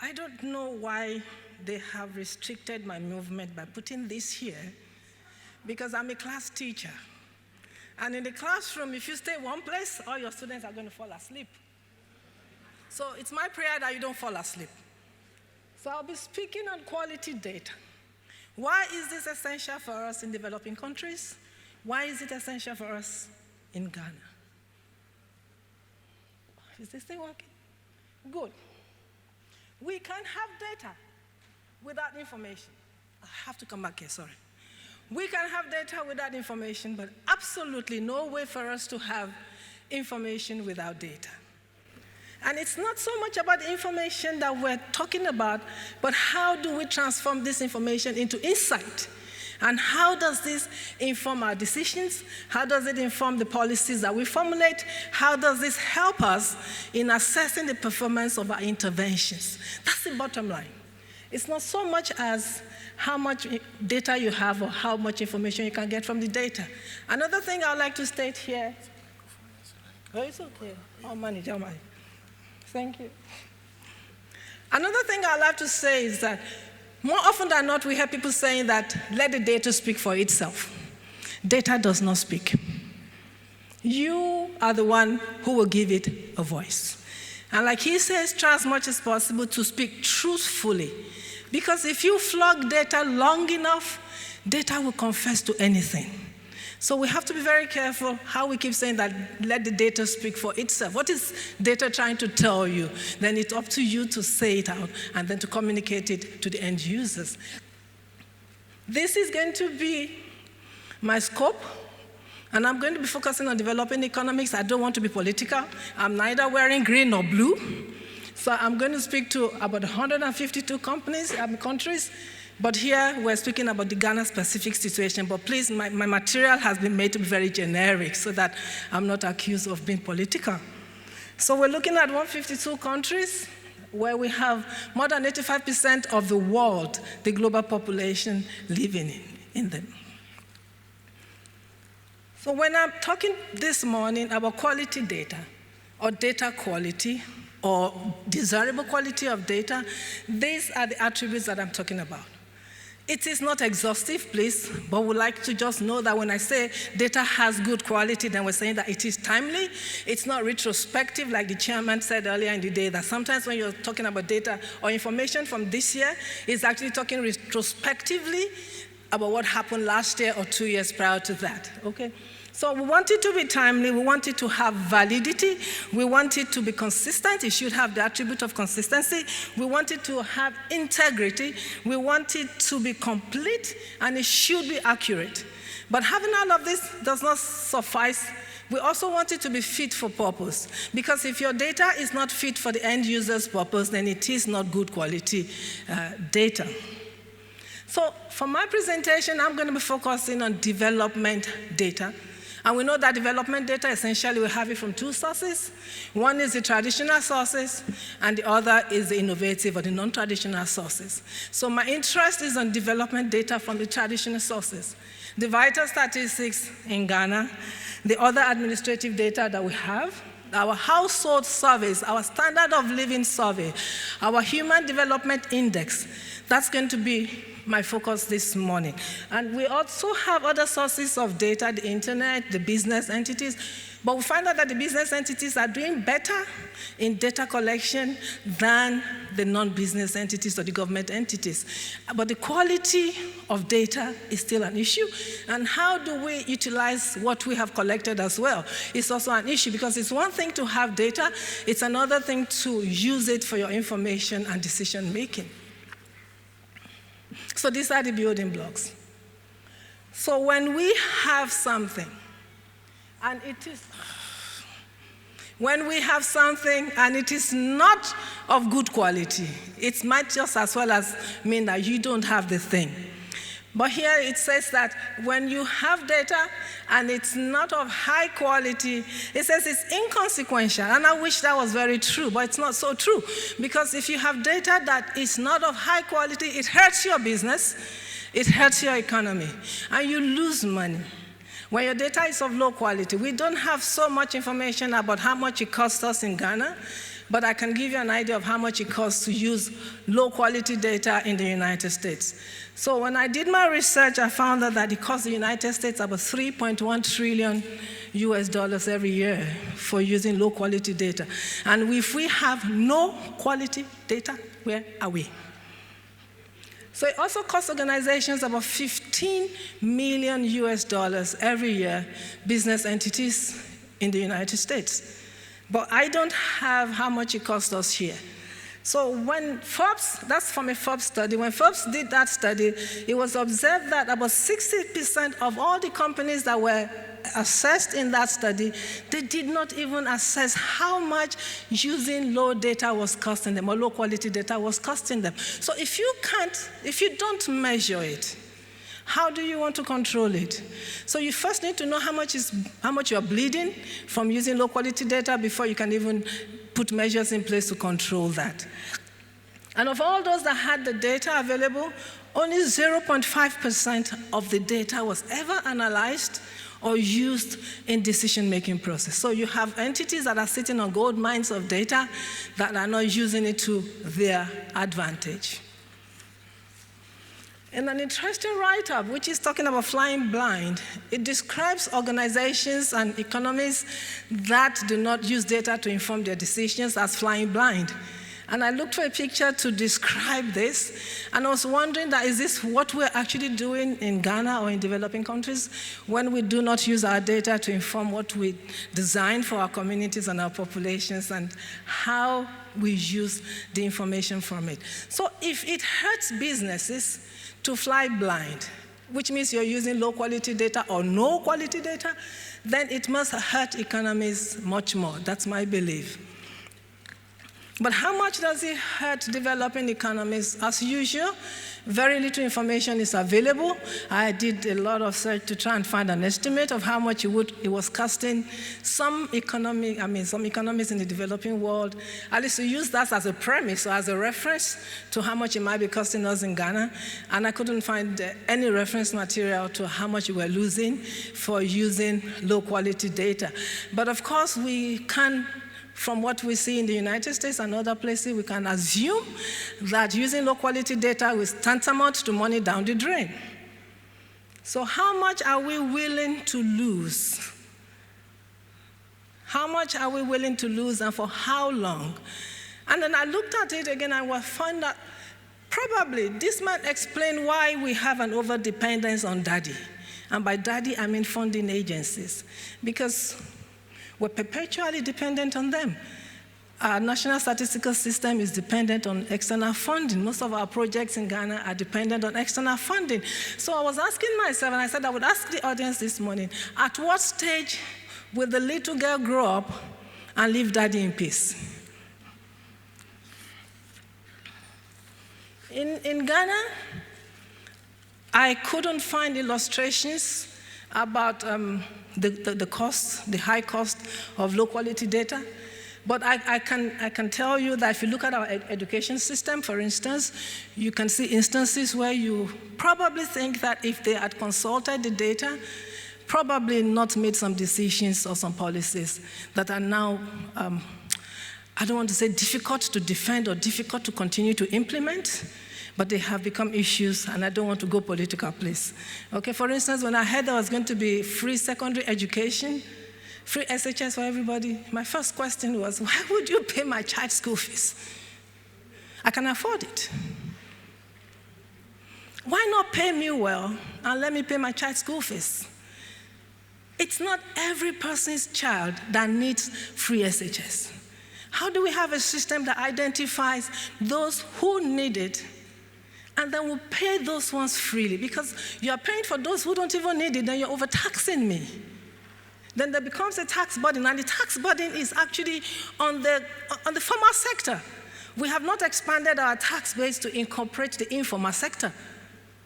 I don't know why they have restricted my movement by putting this here, because I'm a class teacher. And in the classroom, if you stay one place, all your students are going to fall asleep. So it's my prayer that you don't fall asleep. So I'll be speaking on quality data. Why is this essential for us in developing countries? Why is it essential for us in Ghana? Is this thing working? Good. We can have data without information. I have to come back here, sorry. We can have data without information, but absolutely no way for us to have information without data. And it's not so much about the information that we're talking about, but how do we transform this information into insight? And how does this inform our decisions? How does it inform the policies that we formulate? How does this help us in assessing the performance of our interventions? That's the bottom line. It's not so much as how much data you have or how much information you can get from the data. Another thing I would like to state here. Oh, it's okay. I'll manage. Thank you. Another thing I'd like to say is that more often than not, we hear people saying that let the data speak for itself. Data does not speak. You are the one who will give it a voice. And like he says, try as much as possible to speak truthfully. Because if you flog data long enough, data will confess to anything. So we have to be very careful how we keep saying that let the data speak for itself. What is data trying to tell you? Then it's up to you to say it out and then to communicate it to the end users. This is going to be my scope, and I'm going to be focusing on developing economics. I don't want to be political. I'm neither wearing green nor blue. So I'm going to speak to about 152 countries, but here we're speaking about the Ghana-specific situation. But please, my material has been made to be very generic so that I'm not accused of being political. So we're looking at 152 countries where we have more than 85% of the world, the global population, living in them. So when I'm talking this morning about quality data, or data quality, or desirable quality of data, these are the attributes that I'm talking about. It is not exhaustive, please, but we'd like to just know that when I say data has good quality, then we're saying that it is timely. It's not retrospective, like the chairman said earlier in the day, that sometimes when you're talking about data or information from this year, it's actually talking retrospectively about what happened last year or 2 years prior to that, okay? So we want it to be timely, we want it to have validity, we want it to be consistent, it should have the attribute of consistency, we want it to have integrity, we want it to be complete, and it should be accurate. But having all of this does not suffice. We also want it to be fit for purpose, because if your data is not fit for the end user's purpose, then it is not good quality data. So for my presentation, I'm going to be focusing on development data. And we know that development data, essentially, we have it from two sources. One is the traditional sources, and the other is the innovative or the non-traditional sources. So my interest is on development data from the traditional sources. The vital statistics in Ghana, the other administrative data that we have, our household surveys, our standard of living survey, our human development index, that's going to be my focus this morning. And we also have other sources of data, the internet, the business entities, but we find out that the business entities are doing better in data collection than the non-business entities or the government entities. But the quality of data is still an issue, and how do we utilize what we have collected as well is also an issue, because it's one thing to have data, it's another thing to use it for your information and decision making. So these are the building blocks. So when we have something, and it is not of good quality, it might just as well as mean that you don't have the thing. But here it says that when you have data and it's not of high quality, it says it's inconsequential. And I wish that was very true, but it's not so true. Because if you have data that is not of high quality, it hurts your business, it hurts your economy, and you lose money. When your data is of low quality, we don't have so much information about how much it costs us in Ghana, but I can give you an idea of how much it costs to use low-quality data in the United States. So when I did my research, I found out that it costs the United States about $3.1 trillion every year for using low-quality data. And if we have no quality data, where are we? So it also costs organizations about $15 million every year, business entities in the United States. But I don't have how much it costs us here. So when Forbes, that's from a Forbes study, when Forbes did that study, it was observed that about 60% of all the companies that were assessed in that study, they did not even assess how much using low data was costing them, or low quality data was costing them. So if you don't measure it, how do you want to control it? So you first need to know how much you're bleeding from using low quality data before you can even put measures in place to control that. And of all those that had the data available, only 0.5% of the data was ever analyzed or used in decision-making process. So you have entities that are sitting on gold mines of data that are not using it to their advantage. In an interesting write-up, which is talking about flying blind, it describes organizations and economies that do not use data to inform their decisions as flying blind. And I looked for a picture to describe this, and I was wondering that is this what we're actually doing in Ghana or in developing countries when we do not use our data to inform what we design for our communities and our populations and how we use the information from it. So if it hurts businesses to fly blind, which means you're using low quality data or no quality data, then it must hurt economies much more. That's my belief. But how much does it hurt developing economies? As usual, very little information is available. I did a lot of search to try and find an estimate of how much it was costing some economies in the developing world, at least to use that as a premise or as a reference to how much it might be costing us in Ghana. And I couldn't find any reference material to how much we were losing for using low quality data. But of course, we can, from what we see in the United States and other places, we can assume that using low-quality data is tantamount to money down the drain. So how much are we willing to lose? How much are we willing to lose, and for how long? And then I looked at it again and I found that probably this might explain why we have an over-dependence on daddy. And by daddy, I mean funding agencies. Because we're perpetually dependent on them. Our national statistical system is dependent on external funding. Most of our projects in Ghana are dependent on external funding. So I was asking myself, and I said I would ask the audience this morning, at what stage will the little girl grow up and leave daddy in peace? In Ghana, I couldn't find illustrations about the cost, the high cost of low-quality data. But I can tell you that if you look at our education system, for instance, you can see instances where you probably think that if they had consulted the data, probably not made some decisions or some policies that are now, I don't want to say difficult to defend or difficult to continue to implement, but they have become issues, and I don't want to go political, please. Okay, for instance, when I heard there was going to be free secondary education, free SHS for everybody, my first question was, why would you pay my child's school fees? I can afford it. Why not pay me well and let me pay my child's school fees? It's not every person's child that needs free SHS. How do we have a system that identifies those who need it and then we'll pay those ones freely? Because you're paying for those who don't even need it, then you're overtaxing me. Then there becomes a tax burden, and the tax burden is actually on the formal sector. We have not expanded our tax base to incorporate the informal sector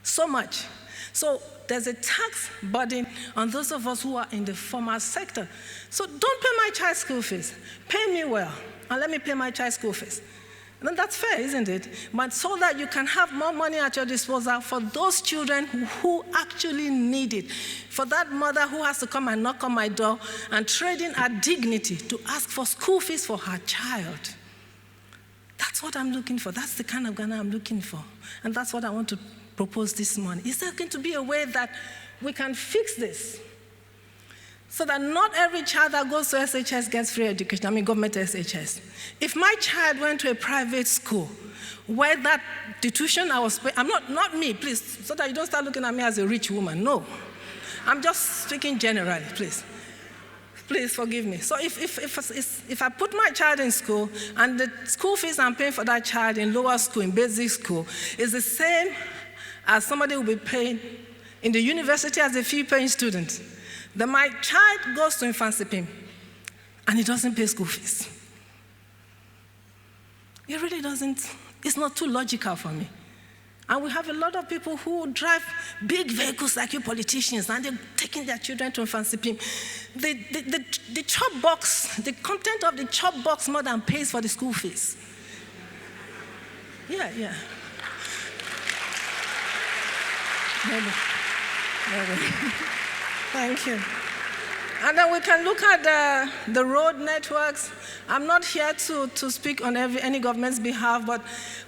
so much. So there's a tax burden on those of us who are in the formal sector. So don't pay my child's school fees. Pay me well, and let me pay my child's school fees. Then that's fair, isn't it? But so that you can have more money at your disposal for those children who actually need it. For that mother who has to come and knock on my door and trade in her dignity to ask for school fees for her child. what I'm looking for. That's the kind of Ghana I'm looking for. And that's what I want to propose this morning. Is there going to be a way that we can fix this? So that not every child that goes to SHS gets free education, government SHS. If my child went to a private school, where that the tuition I was paying, not me, please, so that you don't start looking at me as a rich woman, no. I'm just speaking generally, please. Please forgive me. So if I put my child in school, and the school fees I'm paying for that child in lower school, in basic school, is the same as somebody will be paying in the university as a fee-paying student, then my child goes to infancy PIM, and he doesn't pay school fees. It really doesn't, it's not too logical for me. And we have a lot of people who drive big vehicles like you politicians, and they're taking their children to infancy PIM. The chop box, the content of the chop box more than pays for the school fees. Yeah. Maybe. Thank you. And then we can look at the road networks. I'm not here to speak on any government's behalf, but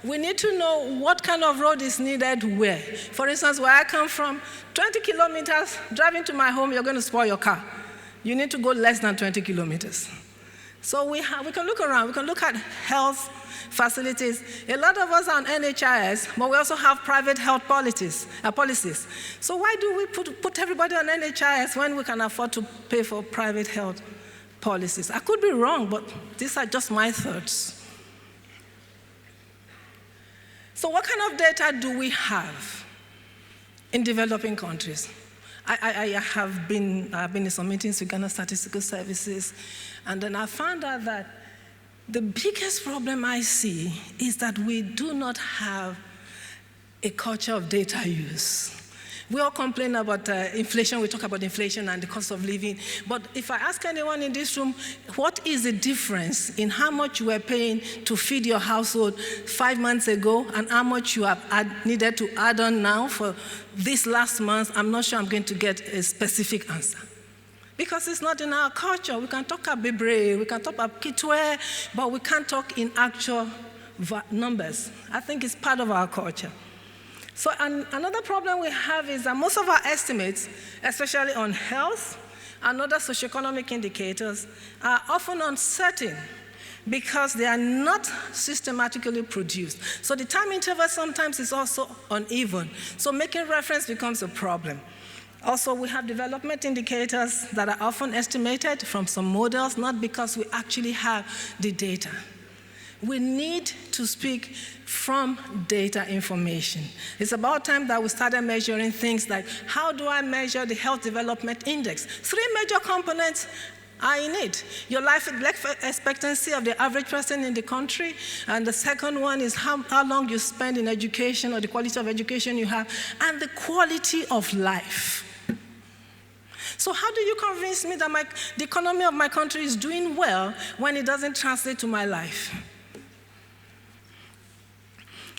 we need to know what kind of road is needed where. For instance, where I come from, 20 kilometers, driving to my home, you're going to spoil your car. You need to go less than 20 kilometers. So we can look around. We can look at health facilities. A lot of us are on NHIS, but we also have private health policies. So why do we put everybody on NHIS when we can afford to pay for private health policies? I could be wrong, but these are just my thoughts. So what kind of data do we have in developing countries? I have been in some meetings with Ghana Statistical Services, and then I found out that the biggest problem I see is that we do not have a culture of data use. We all complain about inflation. We talk about inflation and the cost of living. But if I ask anyone in this room, what is the difference in how much you were paying to feed your household 5 months ago and how much you have needed to add on now for this last month, I'm not sure I'm going to get a specific answer. Because it's not in our culture. We can talk about Bibre, we can talk about Kitwe, but we can't talk in actual numbers. I think it's part of our culture. So another problem we have is that most of our estimates, especially on health and other socioeconomic indicators, are often uncertain because they are not systematically produced. So the time interval sometimes is also uneven. So making reference becomes a problem. Also, we have development indicators that are often estimated from some models, not because we actually have the data. We need to speak from data information. It's about time that we started measuring things like, how do I measure the health development index? 3 major components are in it. Your life expectancy of the average person in the country, and the second one is how long you spend in education or the quality of education you have, and the quality of life. So how do you convince me that the economy of my country is doing well when it doesn't translate to my life?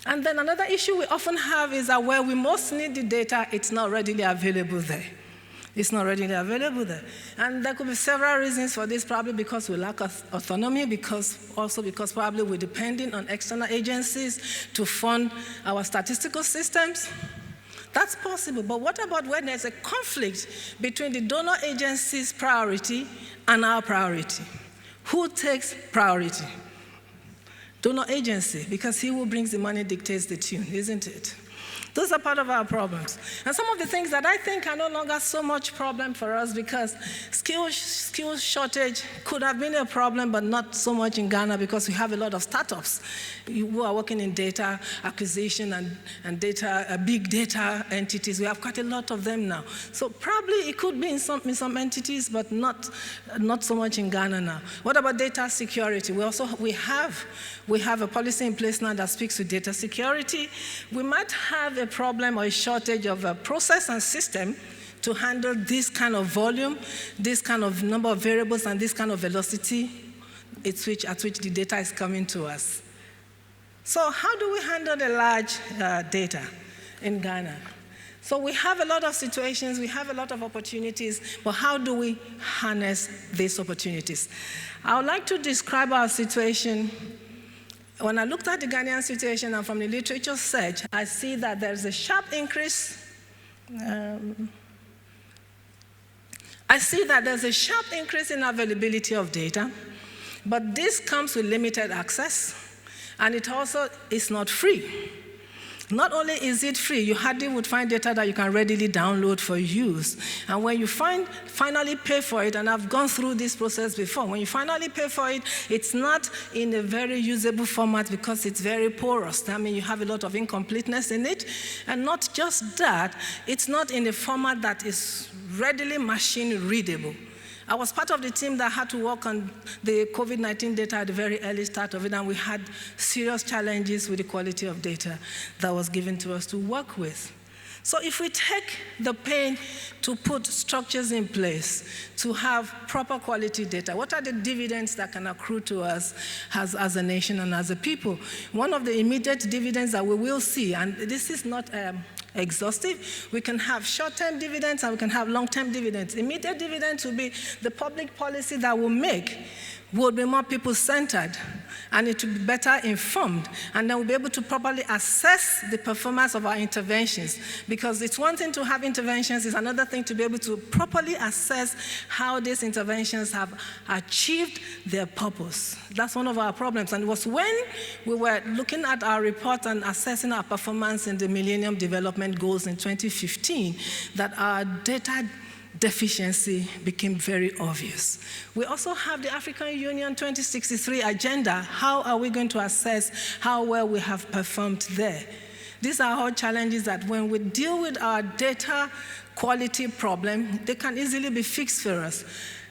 And then another issue we often have is that where we most need the data, it's not readily available there. It's not readily available there. And there could be several reasons for this, probably because we lack autonomy, because probably we're depending on external agencies to fund our statistical systems. That's possible, but what about when there's a conflict between the donor agency's priority and our priority? Who takes priority? Donor agency, because he who brings the money dictates the tune, isn't it? Those are part of our problems. And some of the things that I think are no longer so much problem for us, because skills shortage could have been a problem, but not so much in Ghana, because we have a lot of startups who are working in data acquisition and data, big data entities. We have quite a lot of them now. So probably it could be in some entities, but not so much in Ghana now. What about data security? We have a policy in place now that speaks to data security. We might have a problem or a shortage of a process and system to handle this kind of volume, this kind of number of variables, and this kind of velocity at which the data is coming to us. So how do we handle the large data in Ghana? So we have a lot of situations, we have a lot of opportunities, but how do we harness these opportunities? I would like to describe our situation when I looked at the Ghanaian situation and from the literature search, I see that there's a sharp increase. I see that there's a sharp increase in availability of data, but this comes with limited access, and it also is not free. Not only is it free, you hardly would find data that you can readily download for use. And when you finally pay for it, and I've gone through this process before, when you finally pay for it, it's not in a very usable format because it's very porous. I mean, you have a lot of incompleteness in it. And not just that, it's not in a format that is readily machine readable. I was part of the team that had to work on the COVID-19 data at the very early start of it, and we had serious challenges with the quality of data that was given to us to work with. So if we take the pain to put structures in place to have proper quality data, what are the dividends that can accrue to us as a nation and as a people? One of the immediate dividends that we will see, and this is not exhaustive, we can have short-term dividends and we can have long-term dividends. Immediate dividends will be the public policy that we'll make will be more people-centered, and it will be better informed, and then we'll be able to properly assess the performance of our interventions, because it's one thing to have interventions, it's another thing to be able to properly assess how these interventions have achieved their purpose. That's one of our problems, and it was when we were looking at our report and assessing our performance in the Millennium Development Goals in 2015 that our data deficiency became very obvious. We also have the African Union 2063 agenda. How are we going to assess how well we have performed there? These are all challenges that when we deal with our data quality problem, they can easily be fixed for us.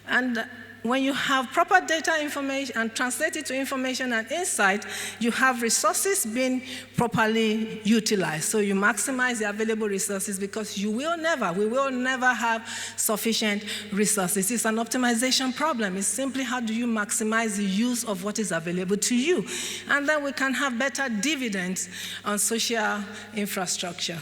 And when you have proper data information and translate it to information and insight, you have resources being properly utilized. So you maximize the available resources, because we will never have sufficient resources. It's an optimization problem. It's simply how do you maximize the use of what is available to you. And then we can have better dividends on social infrastructure.